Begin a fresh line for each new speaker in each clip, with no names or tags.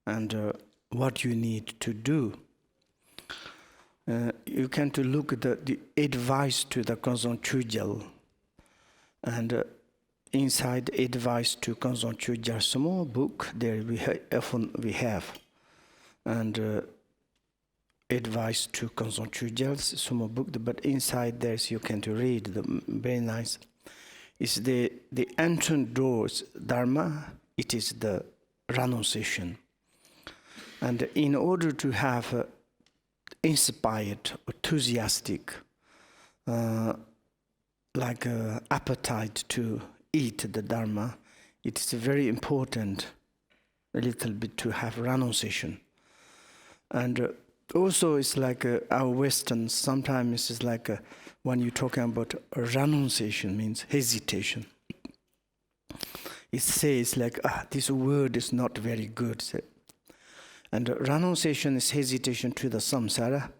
and what you need to do. You can to look at the advice to the Konzon Chujel, and inside advice to Konzon Chujel, small book there we have, and advice to Konzon Chujel's small book, but inside there's you can to read the very nice. It's the entrance doors Dharma. It is the renunciation, and in order to have inspired, enthusiastic, appetite to eat the Dharma, it is very important a little bit to have renunciation. And also it's like our Western, sometimes it's like when you're talking about renunciation means hesitation. It says like, this word is not very good. And renunciation is hesitation to the samsara.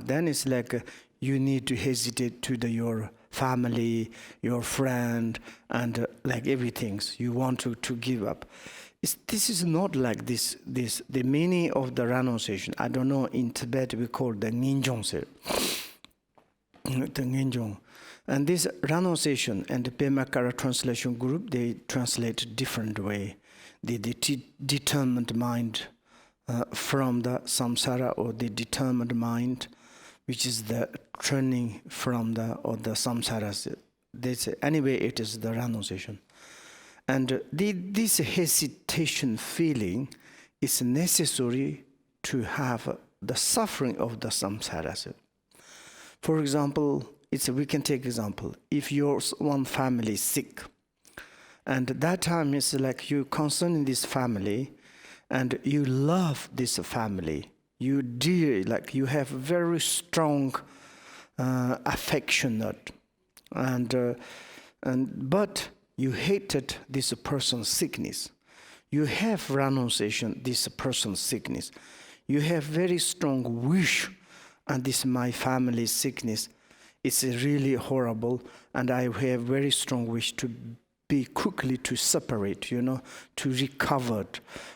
Then it's like you need to hesitate to your family, your friend, and like everything. You want to give up. This is not like this. The meaning of the renunciation, I don't know, in Tibet we call the Nginjong. The Nginjong. And this renunciation and the Pemakara translation group, they translate different way. The determined mind from the samsara, or the determined mind, which is the turning from the samsara. They say, anyway, it is the renunciation. And this hesitation feeling is necessary to have the suffering of the samsara. For example, we can take example. If your one family is sick, and that time is like you concern in this family, and you love this family, you dear, like you have very strong affectionate, but you hated this person's sickness. You have renunciation this person's sickness. You have very strong wish, and this my family's sickness. It's really horrible, and I have very strong wish to be quickly to separate, to recover,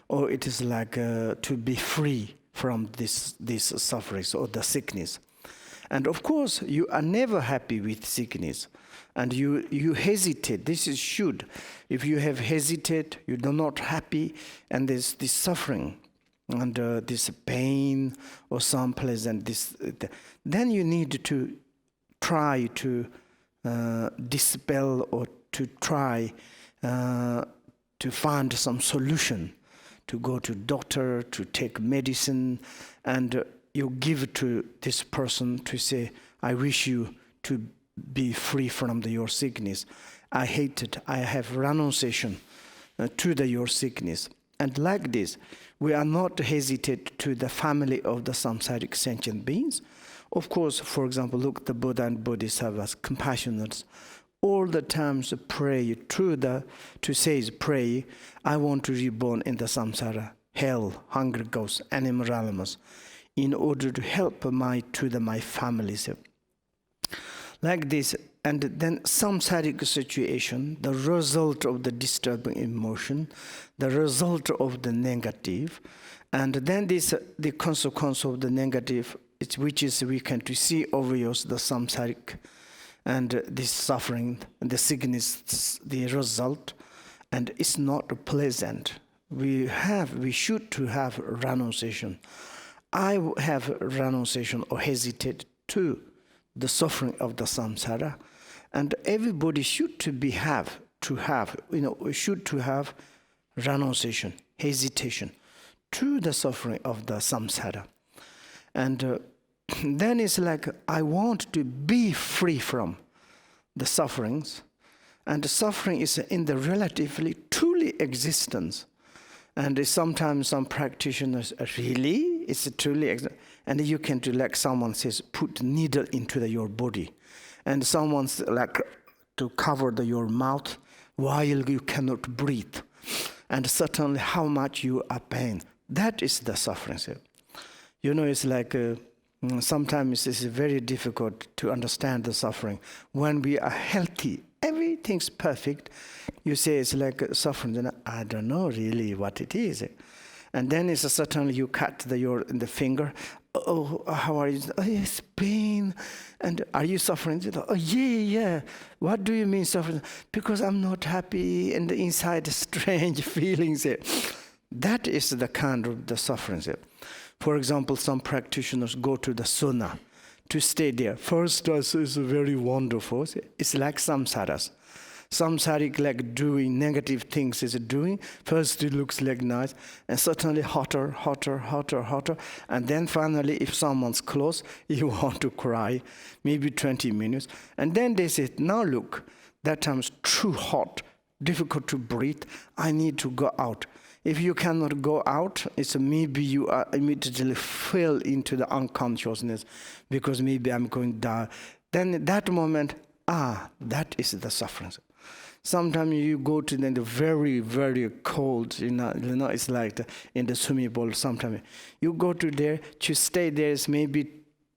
or it is like to be free from this sufferings or the sickness. And of course, you are never happy with sickness, and you hesitate. This is should. If you have hesitate, you are not happy, and there's this suffering, and this pain or some pleasant, then you need to try to dispel or to try to find some solution, to go to doctor, to take medicine, and you give to this person to say, I wish you to be free from your sickness. I hate it. I have renunciation to your sickness. And like this, we are not hesitate to the family of the samsaric sentient beings. Of course, for example, look, the Buddha and Bodhisattvas, compassionate, all the times pray pray, I want to reborn in the samsara, hell, hunger ghosts, animal realms, in order to help my families. Like this, and then samsaric situation, the result of the disturbing emotion, the result of the negative, and then the consequence of the negative, which is we can to see obvious the samsaric, and this suffering, and the sickness, the result, and it's not pleasant. We should to have renunciation. I have renunciation or hesitate to the suffering of the samsara, and everybody should have renunciation, hesitation to the suffering of the samsara. And then it's like, I want to be free from the sufferings, and the suffering is in the relatively truly existence. And sometimes some practitioners really, it's truly, and you can do like someone says, put needle into your body, and someone's like to cover your mouth while you cannot breathe, and certainly how much you are pain. That is the suffering. It's like sometimes it's very difficult to understand the suffering. When we are healthy, everything's perfect. You say it's like suffering, then I don't know really what it is. And then it's suddenly you cut the finger. Oh, how are you? Oh, it's pain. And are you suffering? Oh, yeah. What do you mean suffering? Because I'm not happy, and the inside strange feelings. That is the kind of the suffering. For example, some practitioners go to the sauna to stay there. First, is very wonderful. It's like samsaras. Samsaric, like doing negative things is doing. First it looks like nice, and suddenly hotter. And then finally, if someone's close, you want to cry, maybe 20 minutes. And then they say, now look, that time's too hot, difficult to breathe, I need to go out. If you cannot go out, it's maybe you are immediately fell into the unconsciousness, because maybe I'm going to die. Then at that moment, that is the suffering. Sometimes you go to the very, very cold, it's like in the swimming pool sometimes. You go to there, to stay there is maybe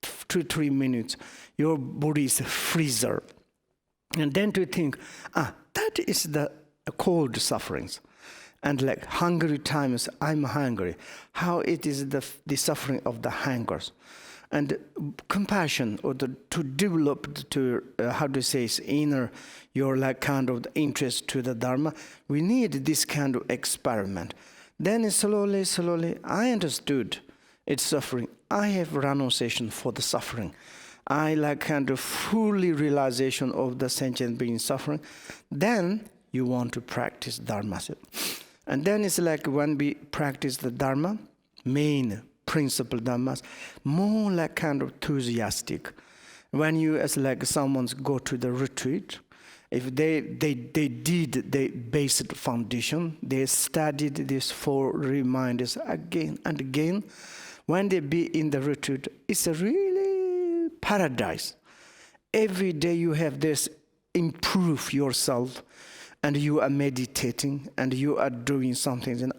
2-3 minutes. Your body is a freezer. And then to think, that is the cold sufferings. And like hungry times, I'm hungry. How it is the suffering of the hungers. And compassion, or to develop to inner your like kind of interest to the Dharma, we need this kind of experiment. Then slowly, I understood it's suffering. I have renunciation for the suffering. I like kind of fully realization of the sentient being suffering. Then you want to practice Dharma. And then it's like when we practice the Dharma, main principle Dhammas, more like kind of enthusiastic. When you, as like someone's go to the retreat, if they did the basic foundation, they studied these 4 reminders again and again, when they be in the retreat, it's a really paradise. Every day you have this improve yourself, and you are meditating, and you are doing something. And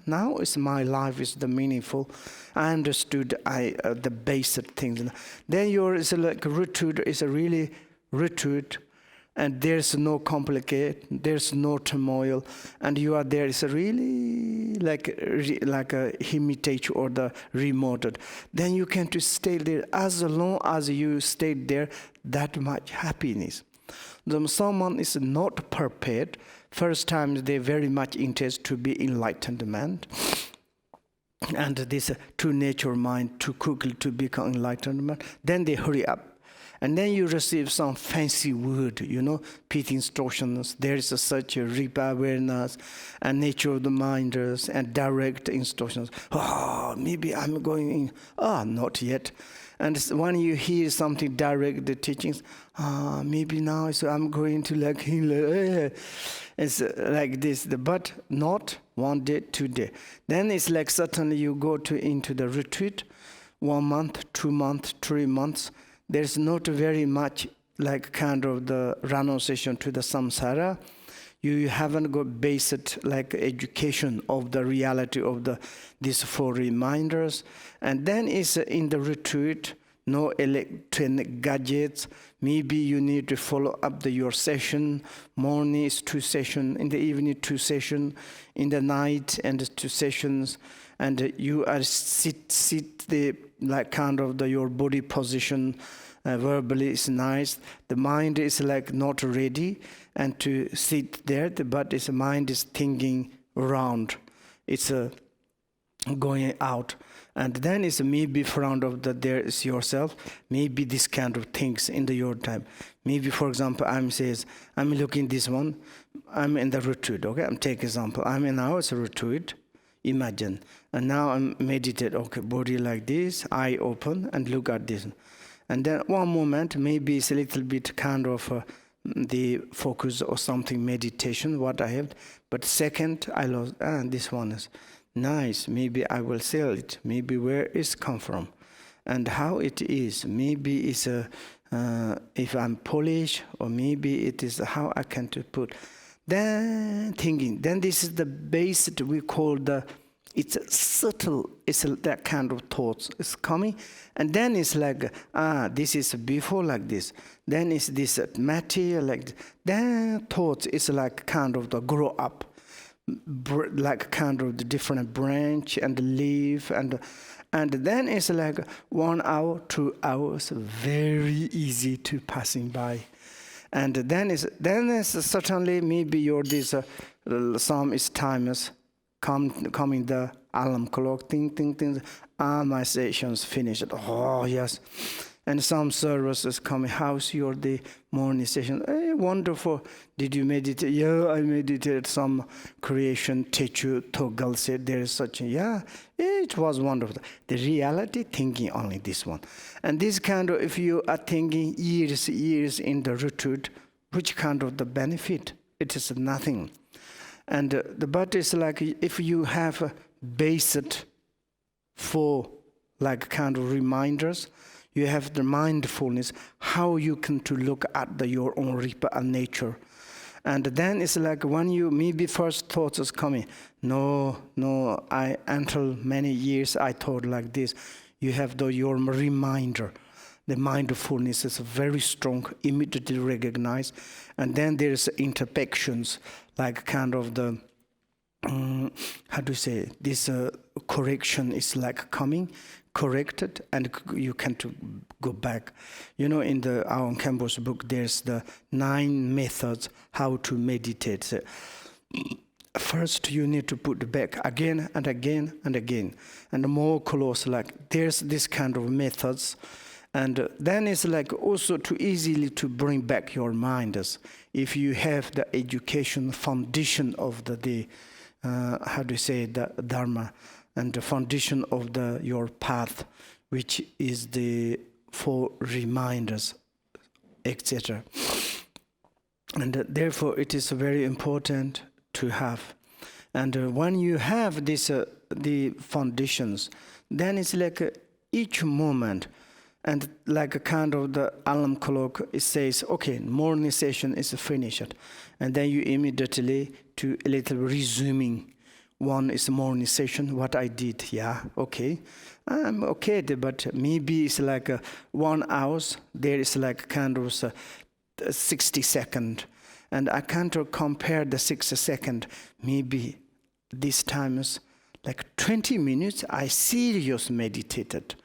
now is my life is the meaningful. I understood the basic things. Then is like retreat is a really retreat, and there's no complicate, there's no turmoil, and you are there. It's a really like a hermitage or the remote. Then you can to stay there as long as you stay there. That much happiness. Someone is not prepared. First time they very much interested to be enlightened man, and this true nature mind too quickly to become enlightened man. Then they hurry up, and then you receive some fancy word, pit instructions. There is such a ripa awareness and nature of the minders and direct instructions. Maybe I'm going in. Not yet. And when you hear something direct, the teachings, maybe now so I'm going to like heal. It's like this, but not 1 day, 2 day. Then it's like suddenly you go into the retreat, 1 month, 2 months, 3 months. There's not very much like kind of the renunciation to the samsara. You haven't got basic like education of the reality of these 4 reminders. And then it's in the retreat, no electronic gadgets. Maybe you need to follow up your session. Morning is 2 sessions, in the evening 2 sessions, in the night and 2 sessions. And you are sit the like kind of your body position. Verbally is nice. The mind is like not ready and to sit there, but its mind is thinking around. It's going out. And then it's maybe front of there is yourself, maybe this kind of things in your time. Maybe, for example, I'm looking this one, I'm in the retreat, okay? I'm take example. I'm in it's a retreat, imagine. And now I'm meditate, okay, body like this, eye open and look at this. And then one moment, maybe it's a little bit kind of the focus or something meditation, what I have. But second, I lost, this one is nice. Maybe I will sell it. Maybe where it's come from and how it is. Maybe it's if I'm Polish, or maybe it is how I can to put. Then thinking. Then this is the base that we call it's subtle, it's that kind of thoughts is coming. And then it's like, this is before like this. Then it's this material like this. Then thoughts is like kind of the grow up. like kind of the different branch and the leaf, and then it's like 1 hour, 2 hours, very easy to passing by. And then is certainly maybe your this some is timers coming the alarm clock, ting ting ting. My session's finished. Oh yes, and some services coming. How's your the morning session? Hey, wonderful. Did you meditate? Yeah, I meditated some creation. Teacher Toggle said there is such a it was wonderful. The reality thinking only this one, and this kind of if you are thinking years in the retreat, which kind of the benefit? It is nothing. And but it's like if you have a based for like kind of reminders, you have the mindfulness, how you can to look at your own nature. And then it's like when you maybe first thoughts is coming, no, I until many years I thought like this. You have your reminder. The mindfulness is very strong, immediately recognized. And then there's imperfections, like kind of the, how do you say, this correction is like coming, corrected, and you can to go back. You know, in the our Campbell's book, there's the 9 methods how to meditate. So, first, you need to put back again and again and again, and more close. Like there's this kind of methods. And then it's like also too easily to bring back your mind. If you have the education foundation of the how do you say, the Dharma, and the foundation of your path, which is the 4 reminders, etc. And therefore it is very important to have. And when you have this the foundations, then it's like each moment. And like a kind of the alarm clock, it says, okay, morning session is finished. And then you immediately to a little resuming. One is morning session, what I did, okay. I'm okay, but maybe it's like 1 hour, there is like kind of 60 seconds. And I can't compare the 60 seconds, maybe this time is like 20 minutes, I serious meditated.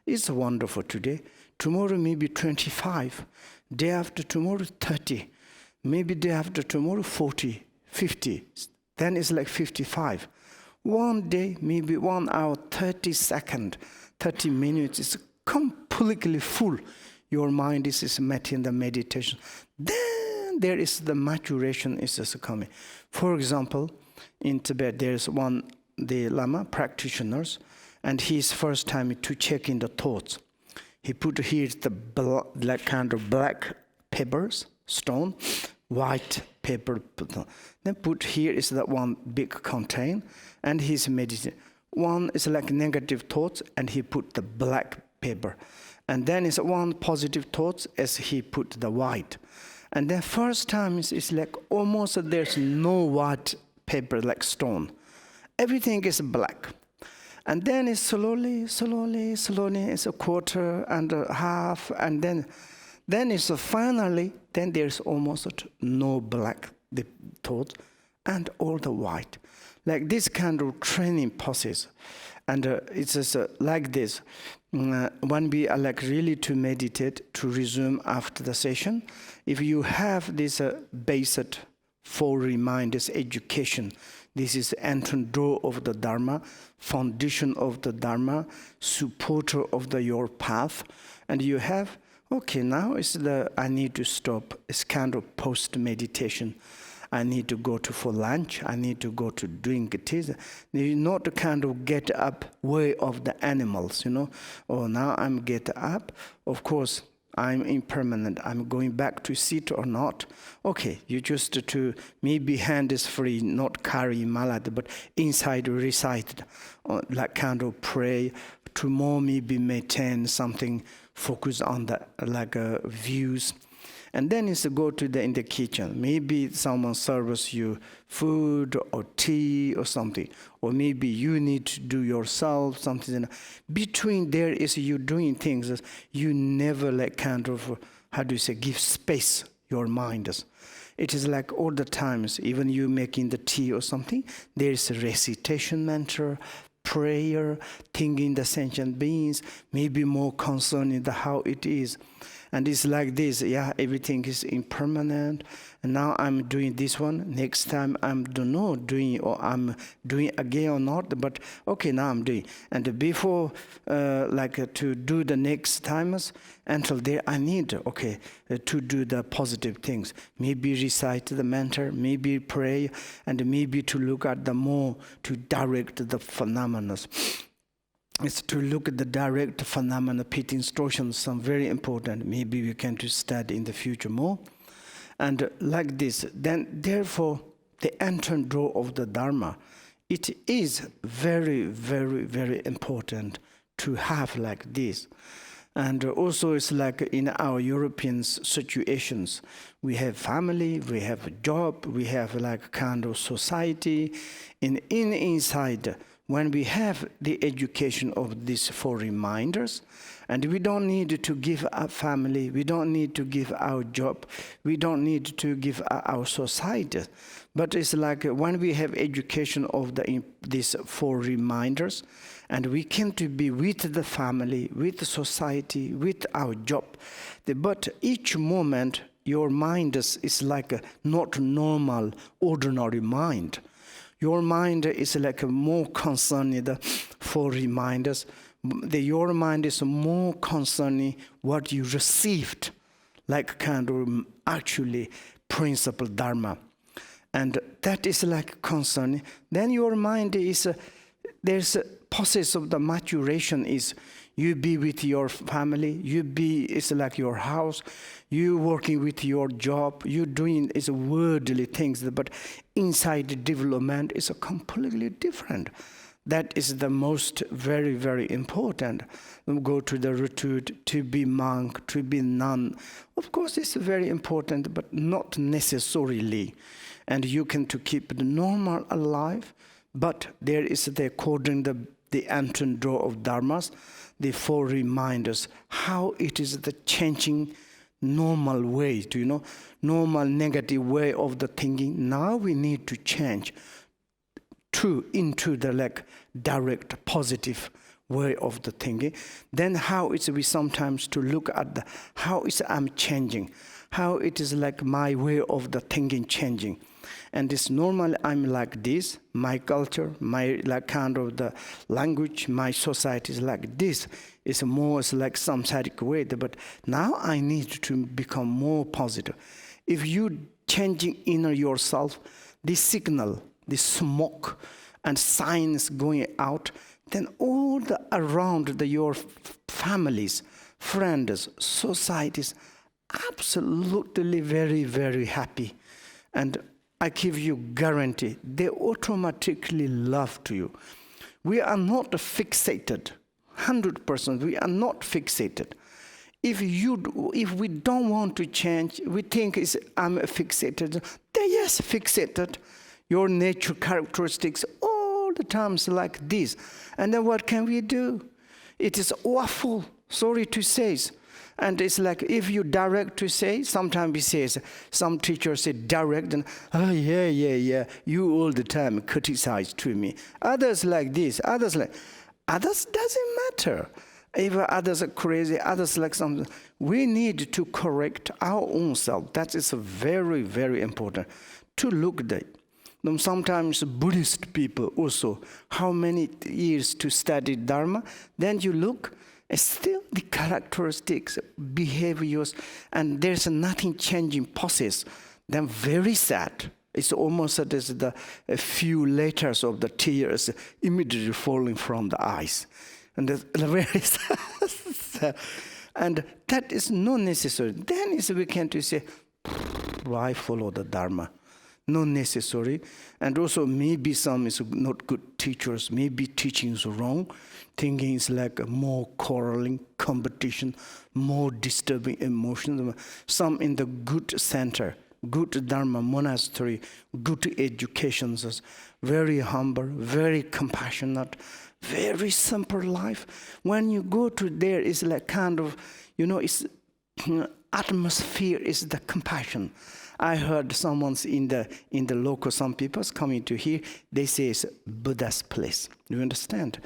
It's wonderful today. Tomorrow maybe 25. Day after tomorrow 30. Maybe day after tomorrow 40, 50. Then it's like 55. One day maybe 1 hour 30 seconds, 30 minutes is completely full. Your mind is met in the meditation. Then there is the maturation is just coming. For example, in Tibet there's the Lama practitioners. And his first time to check in the thoughts. He put here the black kind of black papers, stone, white paper. Then put here is that one big contain, and he's meditating. One is like negative thoughts, and he put the black paper. And then is one positive thoughts as he put the white. And then first time is like almost there's no white paper like stone. Everything is black. And then it's slowly, it's a quarter and a half, and then it's finally, then there's almost no black the thought, and all the white. Like this kind of training process. And it's just like this. When we are like really to meditate, to resume after the session, if you have this basic 4 reminders education, this is the entrance door of the Dharma, foundation of the Dharma, supporter of your path. And you have, okay, now I need to stop. It's kind of post-meditation. I need to go for lunch. I need to go to drink tea. You're not the kind of get up way of the animals, you know. Oh, now I'm get up. Of course, I'm impermanent. I'm going back to sit or not. Okay, you just to maybe hand is free, not carry malad, but inside recite, like kind of pray. Tomorrow maybe maintain something, focus on the like views. And then is to go in the kitchen. Maybe someone serves you food or tea or something. Or maybe you need to do yourself something. Between there is you doing things that you never like kind of, how do you say, give space your mind. It is like all the times, even you making the tea or something, there is a recitation mantra, prayer, thinking the sentient beings, maybe more concerning the how it is. And it's like this, yeah, everything is impermanent. And now I'm doing this one. Next time I'm don't know doing or I'm doing again or not. But okay, now I'm doing. And before, to do the next times, until there I need to do the positive things. Maybe recite the mantra, maybe pray, and maybe to look at the more to direct the phenomena. Is to look at the direct phenomena, pit instructions, some very important. Maybe we can to study in the future more. And like this, then therefore, the entrance door of the Dharma, it is very, very, very important to have like this. And also it's like in our European situations, we have family, we have a job, we have like kind of society. Inside, when we have the education of these 4 reminders, and we don't need to give up family, we don't need to give our job, we don't need to give our society. But it's like when we have education of these 4 reminders, and we can to be with the family, with the society, with our job. But each moment, your mind is like a not normal, ordinary mind. Your mind is like a more concerned for reminders. Your mind is more concerning what you received, like kind of actually principle Dharma. And that is like concerning. Then your mind is, there's a process of the maturation is, you be with your family, it's like your house, you working with your job, you doing is worldly things, but inside the development is a completely different. That is the most very, very important. Go to the retreat, to be monk, to be nun. Of course, it's very important, but not necessarily. And you can to keep the normal alive, but there is according the entrance door of Dharmas, the 4 reminders, how it is the changing normal way, normal negative way of the thinking. Now we need to change into the like direct positive way of the thinking. Then how is we sometimes to look at how is I'm changing, how it is like my way of the thinking changing. And it's normal I'm like this, my culture, my like kind of the language, my society is like this. It's more like some static way, but now I need to become more positive. If you changing inner yourself, this signal, this smoke and signs going out, then all the around your families, friends, societies, absolutely very, very happy. And I give you guarantee, they automatically love to you. We are not fixated, 100%, we are not fixated. If we don't want to change, we think I'm fixated, then yes, fixated. Your nature characteristics all the times like this. And then what can we do? It is awful, sorry to say. And it's like if you direct to say, sometimes we say, some teachers say direct, and yeah, you all the time criticize to me. Others like this, others doesn't matter. If others are crazy, others like something. We need to correct our own self. That is very, very important. To look at it. Sometimes Buddhist people also, how many years to study Dharma, then you look, still the characteristics, behaviors, and there's nothing changing process. Then very sad. It's almost as a few letters of the tears immediately falling from the eyes. And the very sad. And that is not necessary. Then we can to say, why follow the Dharma? Not necessary. And also maybe some is not good teachers, maybe teaching is wrong. Thinking is like more quarreling, competition, more disturbing emotions. Some in the good center, good Dharma monastery, good educations, very humble, very compassionate, very simple life. When you go to there, it's like kind of, it's atmosphere is the compassion. I heard someone's in the local, some people's coming to here, they say it's Buddha's place. You understand?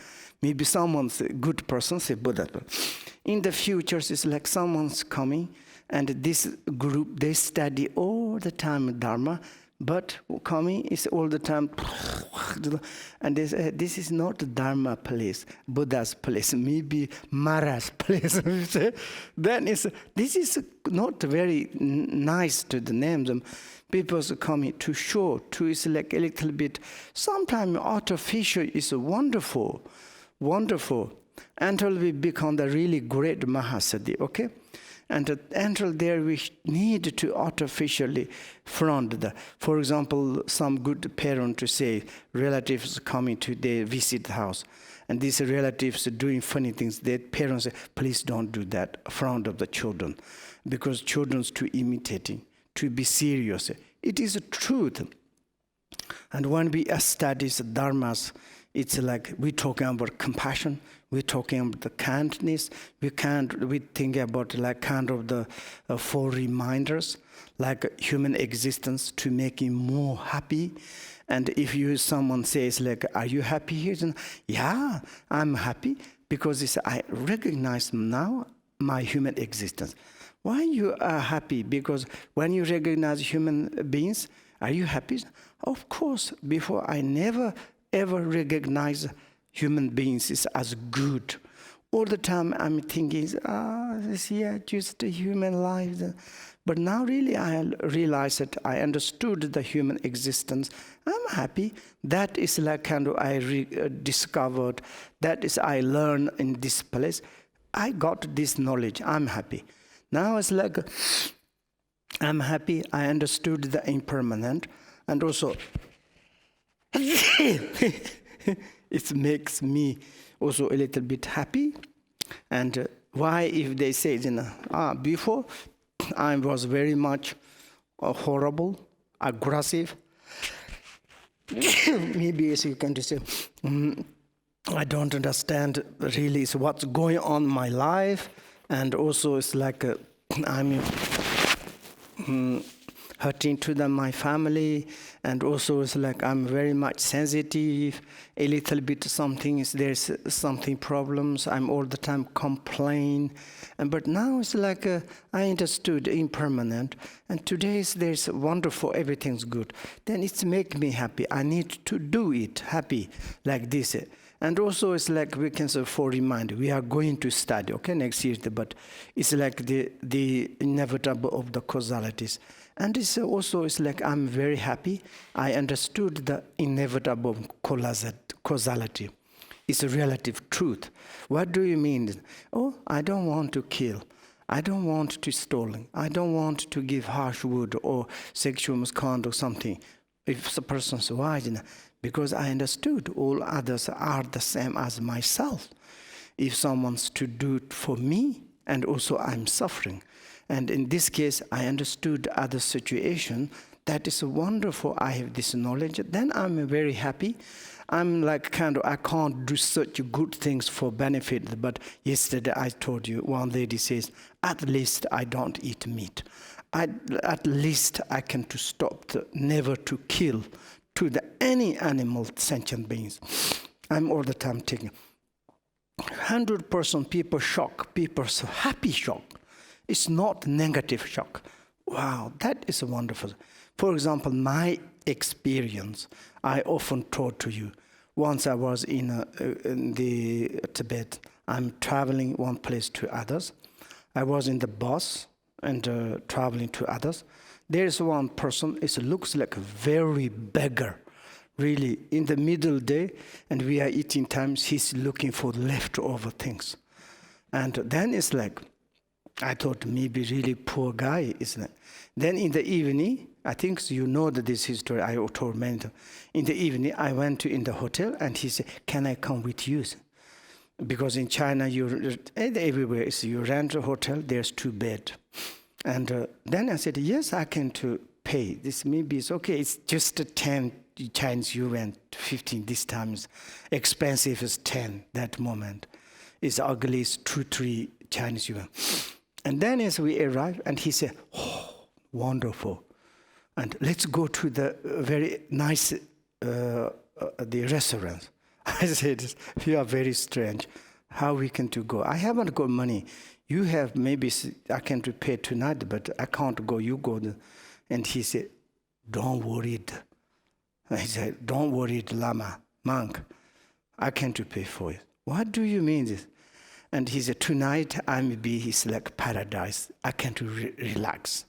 Maybe someone's a good person, say Buddha. In the future, it's like someone's coming, and this group, they study all the time Dharma, but coming is all the time, and they say, this is not Dharma place, Buddha's place, maybe Mara's place. Then this is not very nice to the names. People are coming to show, to is like a little bit, sometimes artificial is wonderful, until we become the really great Mahasiddhi, okay? And until there we need to artificially front for example, some good parent to say, relatives coming to they visit the house, and these relatives are doing funny things, their parents say, please don't do that in front of the children, because children's too imitating, to be serious. It is a truth. And when we study the dharmas, it's like we're talking about compassion, we're talking about the kindness, we think about like kind of the 4 reminders, like human existence to make him more happy. And if someone says like, are you happy here? Then, yeah, I'm happy because I recognize now my human existence. Why you are happy? Because when you recognize human beings, are you happy? Of course, before I never ever recognize human beings as good. All the time I'm thinking, just a human life. But now really I realize that I understood the human existence. I'm happy. That is like kind of I discovered. That is I learned in this place. I got this knowledge. I'm happy. Now it's like I'm happy. I understood the impermanent, and also it makes me also a little bit happy. And why, if they say, before I was very much horrible, aggressive, maybe as you can say, I don't understand really what's going on in my life, and also it's like I'm hurting to my family, and also it's like I'm very much sensitive, a little bit there's something problems, I'm all the time complain, but now it's like I understood impermanent, and today there's wonderful, everything's good, then it's make me happy. I need to do it happy like this. And also it's like we can say for reminder, we are going to study, okay, next year, but it's like the inevitable of the causalities. And it's also, it's like I'm very happy. I understood the inevitable causality. It's a relative truth. What do you mean? Oh, I don't want to kill. I don't want to steal. I don't want to give harsh word or sexual misconduct or something. If the person's wise, because I understood all others are the same as myself. If someone's to do it for me, and also I'm suffering. And in this case, I understood other situation. That is wonderful. I have this knowledge. Then I'm very happy. I'm like I can't do such good things for benefit. But yesterday I told you, one lady says, at least I don't eat meat. At least I can to stop, never to kill to any animal sentient beings. I'm all the time taking 100% people shock, people so happy shock. It's not negative shock. Wow, that is wonderful. For example, my experience, I often told to you. Once I was in the Tibet. I'm traveling one place to others. I was in the bus and traveling to others. There's one person, it looks like a very beggar, really, in the middle day, and we are eating times, he's looking for leftover things. And then it's like, I thought maybe really poor guy, isn't it? Then in the evening, I think you know that this history I told many times. In the evening, I went in the hotel and he said, can I come with you? Because in China, everywhere, you rent a hotel, there's 2 beds. And then I said, yes, I can to pay. This maybe it's okay. It's just 10 Chinese yuan, 15 this time. Expensive is 10 that moment. It's ugly, it's 2, 3 Chinese yuan. And then as we arrived, and he said, oh, wonderful. and let's go to the very nice the restaurant. I said, you are very strange. How we can to go? I haven't got money. You have, maybe I can to pay tonight, but I can't go. You go. And he said, don't worry. I said, don't worry, Lama, monk. I can to pay for it. What do you mean this? And he said, tonight I may be his like paradise. I can to relax.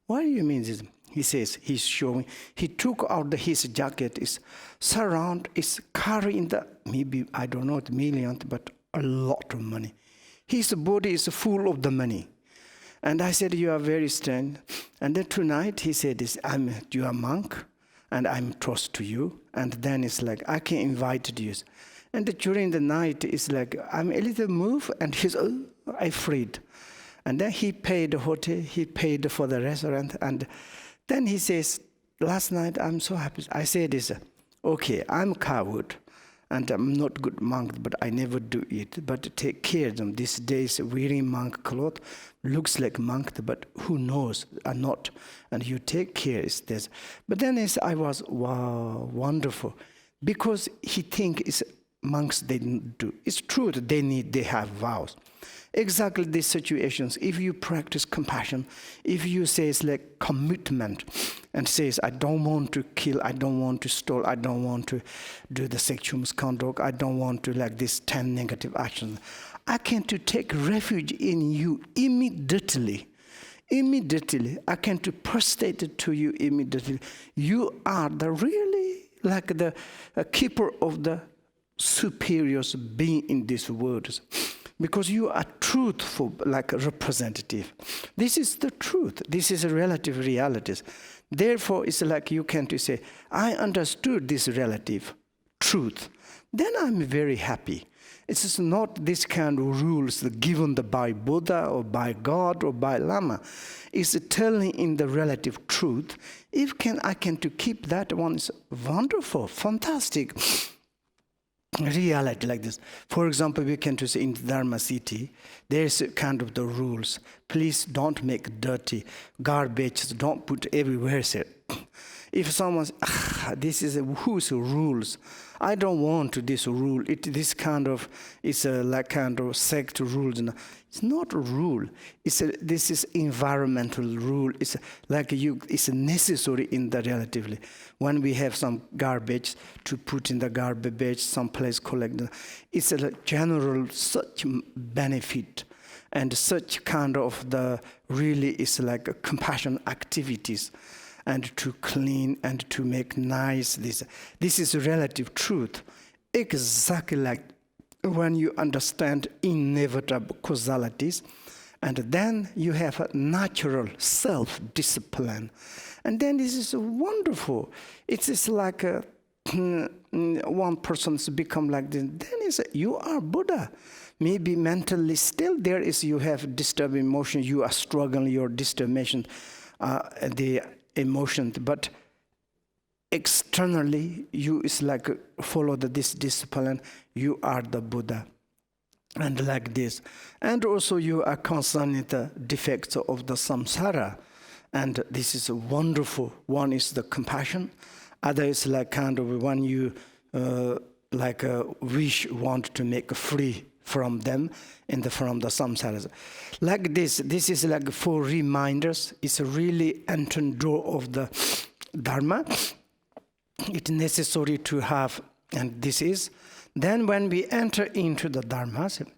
What do you mean this? He says, he's showing, he took out his jacket, is surround, is carrying the, maybe, I don't know, millions, but a lot of money. His body is full of the money. And I said, you are very strange. And then tonight he said, you are a monk, and I'm trust to you. And then it's like, I can invite you. And during the night, it's like, I'm a little moved, and he's afraid. And then he paid the hotel, he paid for the restaurant, and then he says, last night I'm so happy. I said this, okay, I'm coward, and I'm not good monk, but I never do it. But take care of them. These days, wearing monk clothes looks like monk, but who knows, are not. And you take care of this. But then I was, wow, wonderful. Because he thinks monks, they do. It's true that they have vows. Exactly these situations, if you practice compassion, if you say it's like commitment and says, I don't want to kill, I don't want to steal, I don't want to do the sexual misconduct, I don't want to like this 10 negative actions. I can to take refuge in you immediately. Immediately. I can to prostrate to you immediately. You are the really like the keeper of the superiors being in this world. Because you are truthful, like a representative. This is the truth. This is a relative realities. Therefore, it's like you can to say, I understood this relative truth. Then I'm very happy. It's not this kind of rules given by Buddha or by God or by Lama. It's telling in the relative truth. I can to keep that one is wonderful, fantastic. Reality like this. For example, we can to say in Dharma City, there's kind of the rules. Please don't make dirty garbage. Don't put everywhere. If someone's, this is whose rules? I don't want this rule. This kind of is a like kind of sect rules. It's not a rule. This is environmental rule. It's like it's necessary in the relatively. When we have some garbage to put in the garbage, someplace collect. It's a general such benefit, and such kind of the really is like a compassion activities. And to clean and to make nice this. This is relative truth. Exactly like when you understand inevitable causalities, and then you have a natural self-discipline. And then this is wonderful. It's like one person's become like this. Then you are Buddha. Maybe mentally still there is, you have disturbed emotion, you are struggling, your disturbation, the emotion, but externally you is like follow this discipline, you are the Buddha, and like this. And also you are concerning the defects of the samsara, and this is wonderful. One is the compassion, other is like kind of when you like wish, want to make free from them and from the samsaras. Like this is like 4 reminders. It's a really entrance door of the Dharma. It's necessary to have, and this is. Then when we enter into the Dharmas,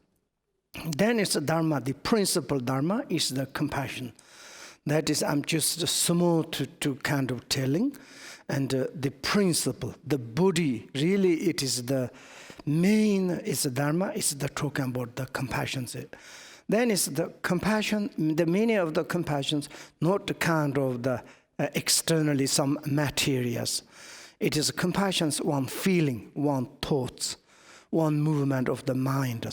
then it's the Dharma, the principal Dharma is the compassion. That is, I'm just small to kind of telling. And the principle, the body, really it is the main, is the Dharma, is the talking about the compassion. Then it's the compassion, the meaning of the compassions, not the kind of the externally some materials. It is compassion, one feeling, one thoughts, one movement of the mind.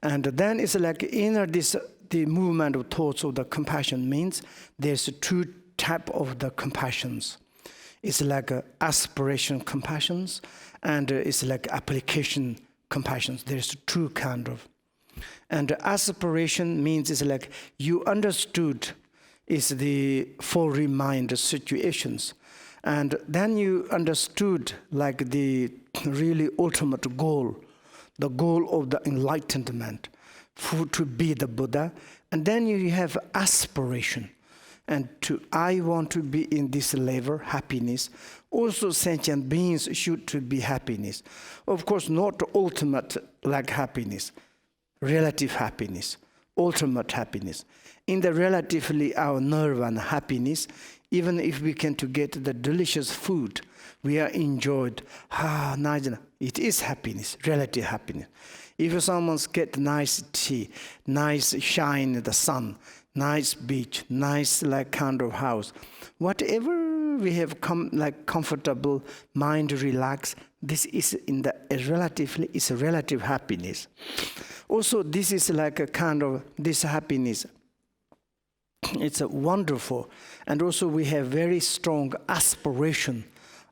And then it's like inner the movement of thoughts of the compassion means there's 2 types of the compassions. It's like aspiration compassions, and it's like application compassions. There's 2 kind of. And aspiration means it's like you understood is the foreign mind situations. And then you understood like the really ultimate goal, the goal of the enlightenment, to be the Buddha. And then you have aspiration. And I want to be in this level, happiness. Also sentient beings should to be happiness. Of course, not ultimate like happiness, relative happiness, ultimate happiness. In the relatively our nirvana happiness, even if we can to get the delicious food, we are enjoyed. Nice. It is happiness, relative happiness. If someone get nice tea, nice shine in the sun, nice beach, nice like kind of house, whatever we have like comfortable, mind relaxed, this is in the relatively is a relative happiness. Also, this is like a kind of this happiness. It's a wonderful, and also we have very strong aspiration.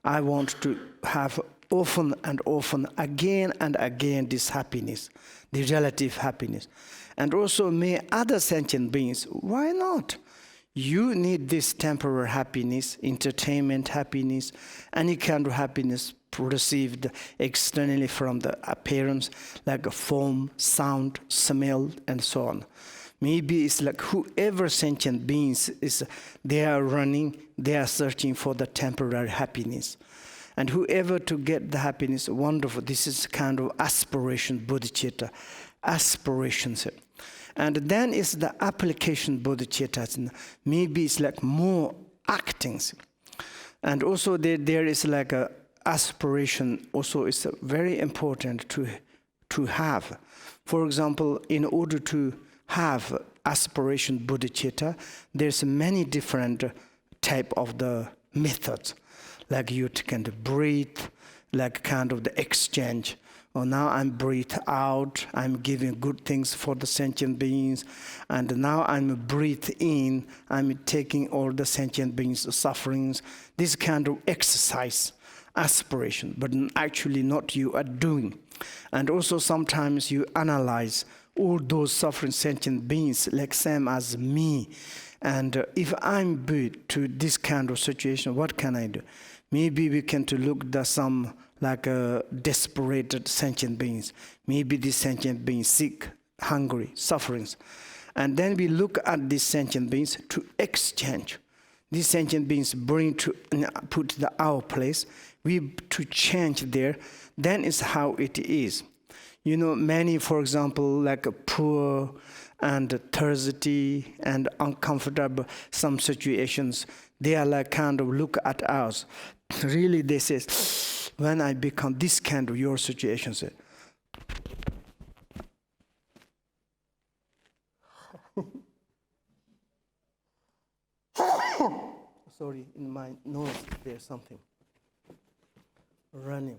I want to have often and often, again and again, this happiness, the relative happiness. And also may other sentient beings, why not? You need this temporary happiness, entertainment happiness, any kind of happiness received externally from the appearance, like a form, sound, smell, and so on. Maybe it's like whoever sentient beings is, they are running, they are searching for the temporary happiness. And whoever to get the happiness, wonderful. This is kind of aspiration, bodhicitta, aspirations. And then is the application bodhicitta. Maybe it's like more actings. And also there is like a aspiration also is very important to have. For example, in order to have aspiration bodhicitta, there's many different type of the methods. Like you can breathe, like kind of the exchange. Oh, now I'm breathe out, I'm giving good things for the sentient beings, and now I'm breathe in, I'm taking all the sentient beings' sufferings. This kind of exercise, aspiration, but actually not you are doing. And also sometimes you analyze all those suffering sentient beings like same as me. And if I'm brought to this kind of situation, what can I do? Maybe we can to look at some like desperate sentient beings. Maybe these sentient beings sick, hungry, sufferings. And then we look at these sentient beings to exchange. These sentient beings bring to put our place. We to change there. Then is how it is. You know, many, for example, like poor and thirsty and uncomfortable, some situations, they are like kind of look at us. Really, they say, when I become this kind of your situation, say, sorry, in my nose there's something running.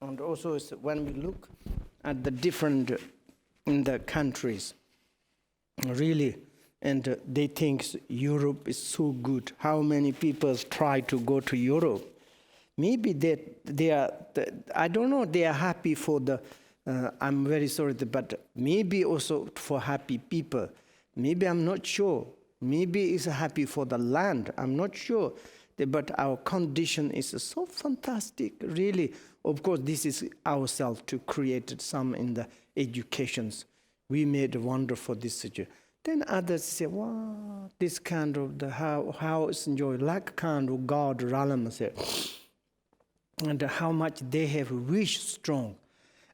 And also when we look at the different in the countries, really, and they think Europe is so good. How many people try to go to Europe? Maybe they are, I don't know, they are happy for the, I'm very sorry, but maybe also for happy people. Maybe I'm not sure. Maybe it's happy for the land. I'm not sure. But our condition is so fantastic, really. Of course, this is ourselves to create some in the educations. We made wonderful this situation. Then others say, wow, this kind of the how it's enjoyed, like kind of God Ralama said, and how much they have wished strong.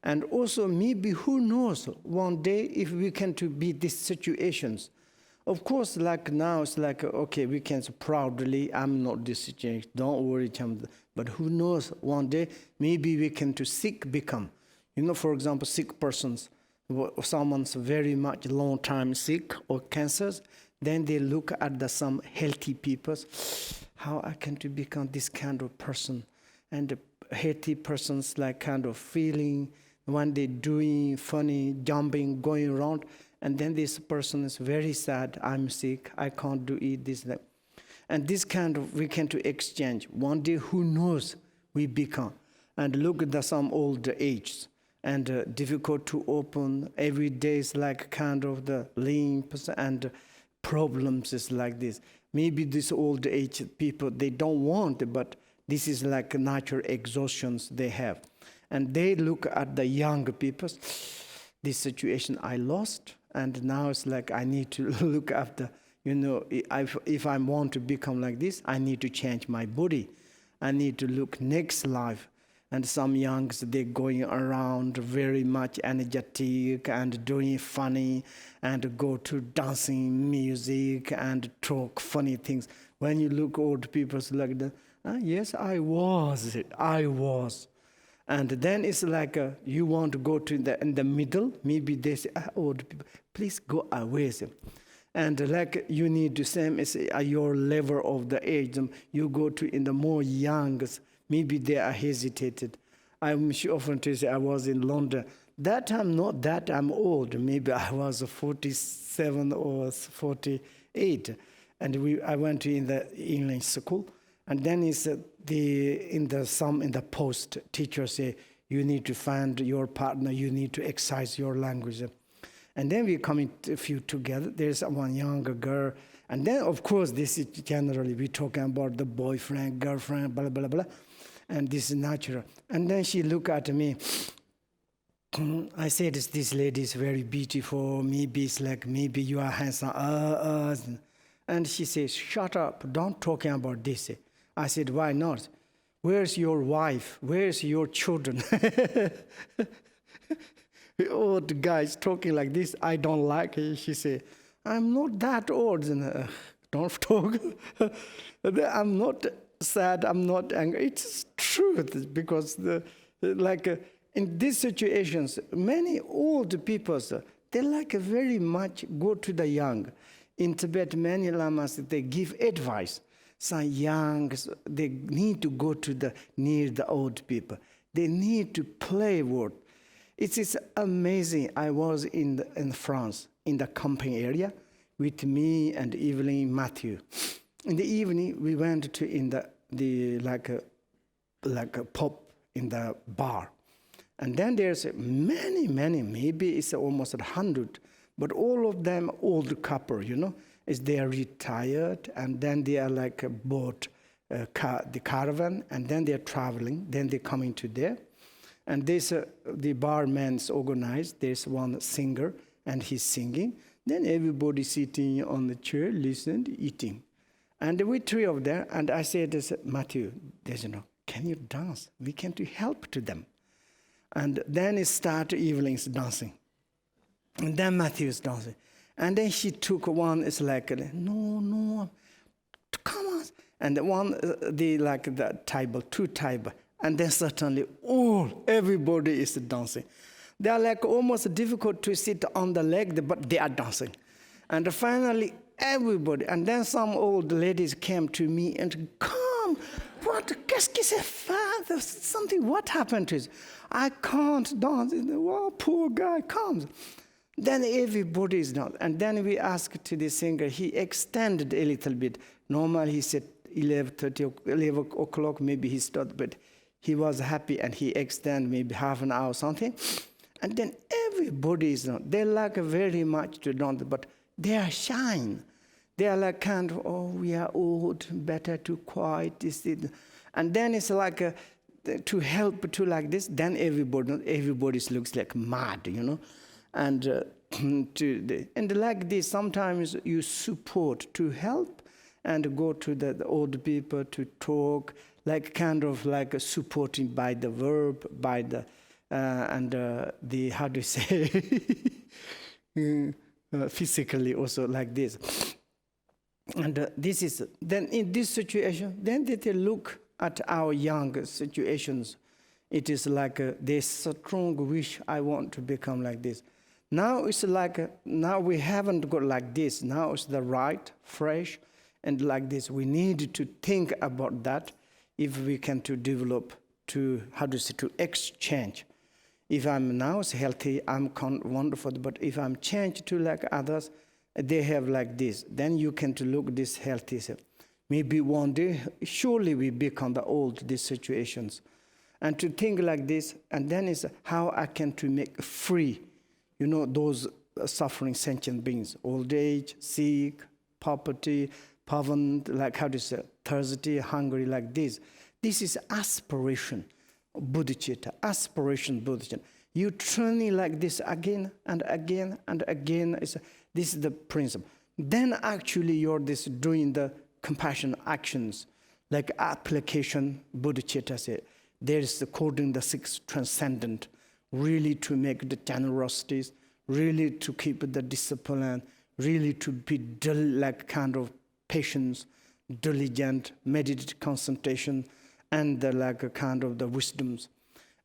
And also maybe who knows, one day if we can to be these situations. Of course, like now, it's like, okay, we can say proudly, I'm not this situation, don't worry, but who knows, one day, maybe we can to sick become. You know, for example, sick persons, someone's very much long time sick or cancers, then they look at some healthy people, how I can to become this kind of person. And the healthy persons like kind of feeling, when they're doing funny, jumping, going around, and then this person is very sad, I'm sick, I can't do it, this, that. And this kind of, we can to exchange. One day, who knows, we become. And look at some old age. and difficult to open. Every day is like kind of the limps and problems is like this. Maybe this old age people, they don't want it, but this is like natural exhaustions they have. And they look at the young people, this situation I lost, and now it's like I need to look after, if I want to become like this, I need to change my body. I need to look next life. And some youngs, they're going around very much energetic and doing funny and go to dancing, music and talk funny things. When you look old people like that, yes, I was. And then it's like you want to go to in the middle. Maybe they say, old people, please go away. And like you need to same as your level of the age. You go to in the more young, maybe they are hesitated. I'm sure often to say I was in London. That time, not that I'm old. Maybe I was 47 or 48. And I went to in the English school. And then it's in the post, teachers say, you need to find your partner, you need to exercise your language. And then we come in a few together. There's one younger girl. And then, of course, this is generally, we're talking about the boyfriend, girlfriend, blah, blah, blah. And this is natural. And then she looked at me. I said, this lady is very beautiful. Maybe it's like, maybe you are handsome. And she says, shut up, don't talking about this. I said, why not? Where's your wife? Where's your children? The old guys talking like this, I don't like it. She said, I'm not that old. Don't talk. I'm not sad, I'm not angry. It's truth, because in these situations, many old people, they like very much go to the young. In Tibet, many lamas, they give advice. Some young, they need to go to near the old people. They need to play word. It is amazing. I was in France, in the camping area, with me and Evelyn Matthew. In the evening, we went to in the like a pub in the bar. And then there's many, maybe it's almost 100, but all of them old couple, is they are retired, and then they are like bought the caravan, and then they're traveling, then they're coming to there. And this, the barman's organized, there's one singer, and he's singing. Then everybody sitting on the chair, listening, eating. And we three of them, and I said, Matthew, can you dance? We can help to them. And then it started Evelyn's dancing. And then Matthew's dancing. And then she took one, it's like, no, come on. And the table, two table. And then suddenly, everybody is dancing. They are like almost difficult to sit on the leg, but they are dancing. And finally, everybody, and then some old ladies came to me and, come, qu'est-ce qui s'est fait? Something, what happened to us? I can't dance. Wow, poor guy comes. Then everybody is down. And then we asked to the singer, he extended a little bit. Normally he said 11 o'clock, maybe he started, but he was happy and he extended maybe half an hour or something. And then everybody is down. They like very much to dance, but they are shy. They are like kind of, we are old, better to quiet this. And then it's like to help to like this, then everybody looks like mad, And and like this, sometimes you support to help and go to the old people to talk, like kind of like supporting by the verb, by the how do you say, physically also like this. And this is, then in this situation, then they look at our young situations. It is like this strong wish, I want to become like this. Now it's like, now we haven't got like this. Now it's the right, fresh, and like this. We need to think about that if we can to develop to, to exchange. If I'm now healthy, I'm wonderful, but if I'm changed to like others, they have like this, then you can to look this healthy. Maybe one day, surely we become the old, these situations. and to think like this, and then is how I can to make free, those suffering sentient beings, old age, sick, poverty, like how to say, thirsty, hungry, like this. This is aspiration, bodhicitta, aspiration, bodhicitta. You train it like this again and again and again. This is the principle. Then actually you're doing the compassion actions, like application, bodhicitta say. There is according the six transcendent, really to make the generosities, really to keep the discipline, really to be like kind of patience, diligent, meditative concentration, and like a kind of the wisdoms.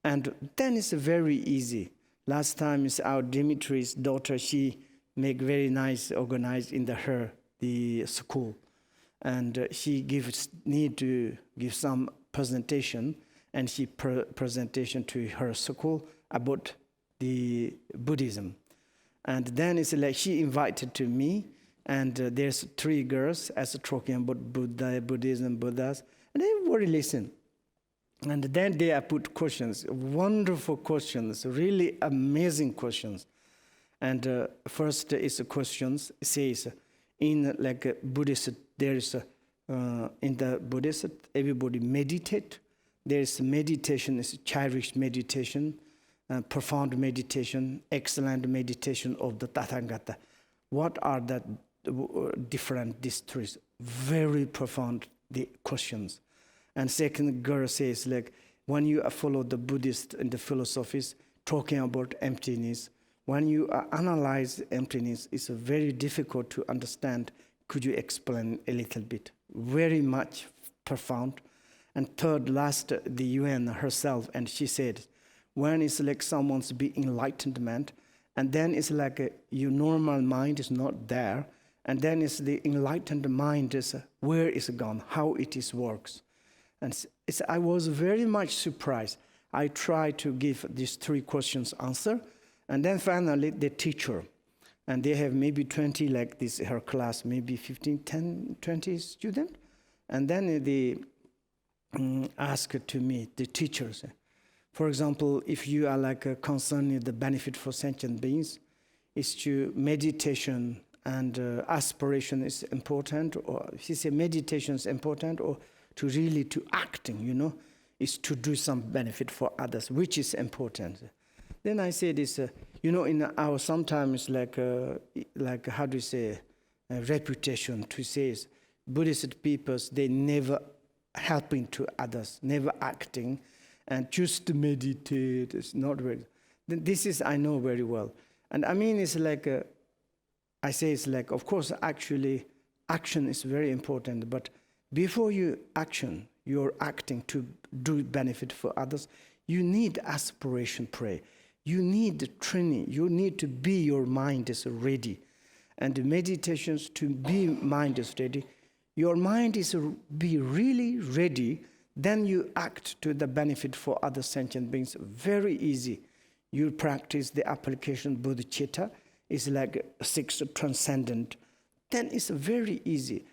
And then it's very easy. Last time is our Dimitri's daughter, she make very nice organized in the school. And she need to give some presentation, and she presentation to her school about the Buddhism. And then it's like she invited to me, and there's 3 girls as talking about Buddhism, Buddhas, and everybody listen. And then they put questions, wonderful questions, really amazing questions. And first is questions, it says, in like a Buddhist, there is in the Buddhist, everybody meditate. There is meditation, is cherished meditation, profound meditation, excellent meditation of the Tathagata. What are the different districts? Very profound the questions. And second girl says, like, when you follow the Buddhist and the philosophies talking about emptiness, when you analyze emptiness, it's very difficult to understand. Could you explain a little bit? Very much profound. And third, last, the UN herself, and she said, when it's like someone's be enlightenment, and then it's like your normal mind is not there, and then it's the enlightened mind is where it's gone, how it is works. And I was very much surprised. I tried to give these 3 questions answer, and then finally the teacher, and they have maybe 20 like this, her class, maybe 15, 10, 20 students, and then they asked to me, the teachers, for example, if you are like concerned with the benefit for sentient beings, is to meditation and aspiration is important, or she said meditation is important, or to really to acting, is to do some benefit for others, which is important. Then I said this, in our sometimes like how do you say, reputation to say Buddhist peoples, they never helping to others, never acting, and just to meditate is not very. This is I know very well, and I mean it's like I say it's like, of course actually action is very important, but before you you're acting to do benefit for others, you need aspiration prayer. You need training. You need to be your mind is ready. And the meditations to be mind is ready. Your mind is be really ready, then you act to the benefit for other sentient beings. Very easy. You practice the application bodhicitta. It's like 6 transcendent. Then it's very easy.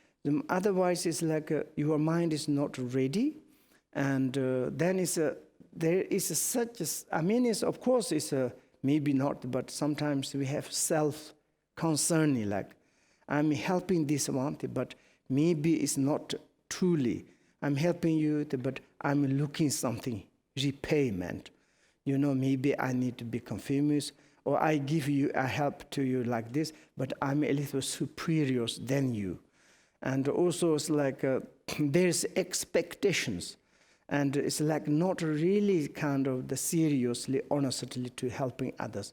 Otherwise, it's like your mind is not ready, and then there is such a, of course, it's maybe not, but sometimes we have self-concerning, like, I'm helping this one, but maybe it's not truly, I'm helping you, but I'm looking something, repayment. Maybe I need to become famous, or I give you a help to you like this, but I'm a little superior than you. And also it's like there's expectations, and it's like not really kind of the seriously, honestly to helping others.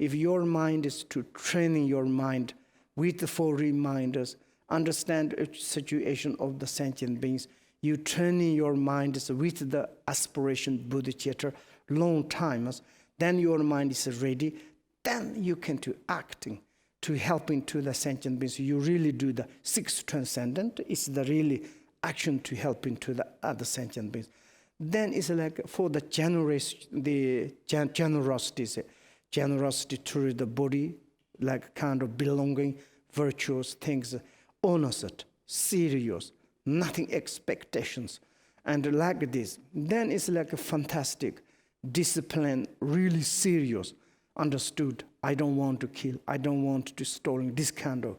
If your mind is to training your mind with the 4 reminders, understand a situation of the sentient beings, you training your mind with the aspiration bodhicitta long times, then your mind is ready, then you can do acting to helping to the sentient beings. You really do the 6 transcendent. It's the really action to helping to the other sentient beings. Then it's like for the generosity to the body, like kind of belonging, virtuous things, honest, serious, nothing expectations. and like this. Then it's like a fantastic discipline, really serious, understood. I don't want to kill, I don't want to steal, this kind of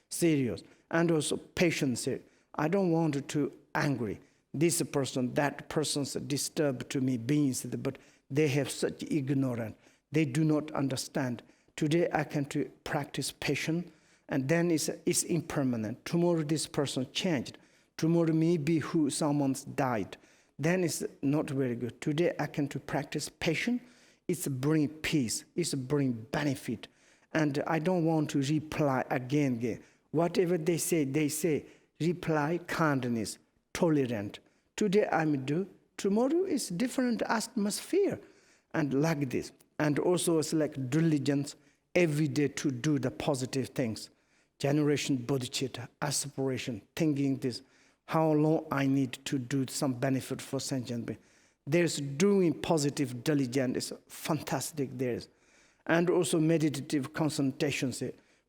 serious. And also patience. I don't want to angry. This person, that person's disturbed to me beings, but they have such ignorance. They do not understand. Today I can to practice patience, and then it's impermanent. Tomorrow this person changed. Tomorrow maybe someone's died. Then it's not very good. Today I can to practice patience. It's bring peace. It's bring benefit. And I don't want to reply again. Whatever they say. Reply kindness, tolerant. Today I'm do. Tomorrow is different atmosphere. And like this. And also it's like diligence every day to do the positive things. Generation bodhicitta, aspiration, thinking this. How long I need to do some benefit for sentient being. There's doing positive diligence is fantastic. There's. And also meditative concentration.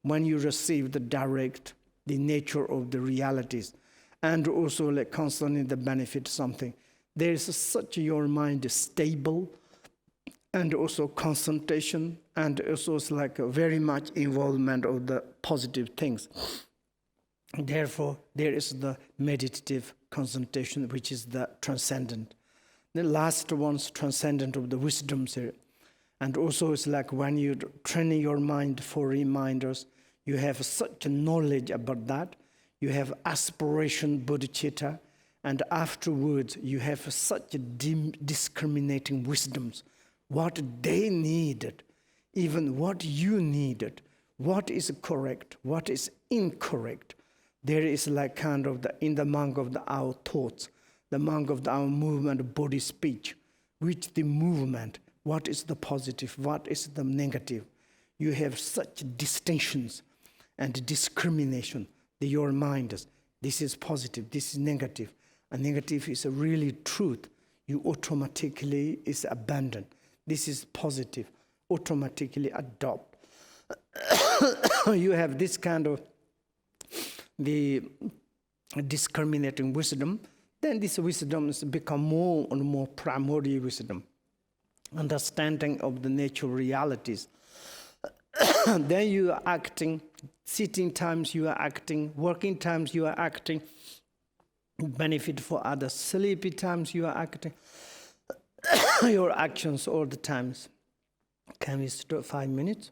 When you receive the direct, the nature of the realities. And also like concerning the benefit something. There's such your mind is stable. And also concentration. And also it's like a very much involvement of the positive things. Therefore, there is the meditative concentration, which is the transcendent. The last one's transcendent of the wisdom. And also it's like when you train your mind for reminders, you have such a knowledge about that. You have aspiration, bodhicitta, and afterwards you have such a discriminating wisdoms. What they needed, even what you needed, what is correct, what is incorrect. There is like kind of in the monk of our thoughts, the monk of our movement, body speech, which the movement, what is the positive, what is the negative. You have such distinctions and discrimination. Your mind is, this is positive, this is negative. And negative is a really truth. You automatically is abandoned. This is positive, automatically adopt. You have this kind of the discriminating wisdom, then this wisdom has become more and more primordial wisdom, understanding of the natural realities. Then you are acting, sitting times you are acting, working times you are acting, benefit for others, sleepy times you are acting, your actions all the times. Can we stop 5 minutes?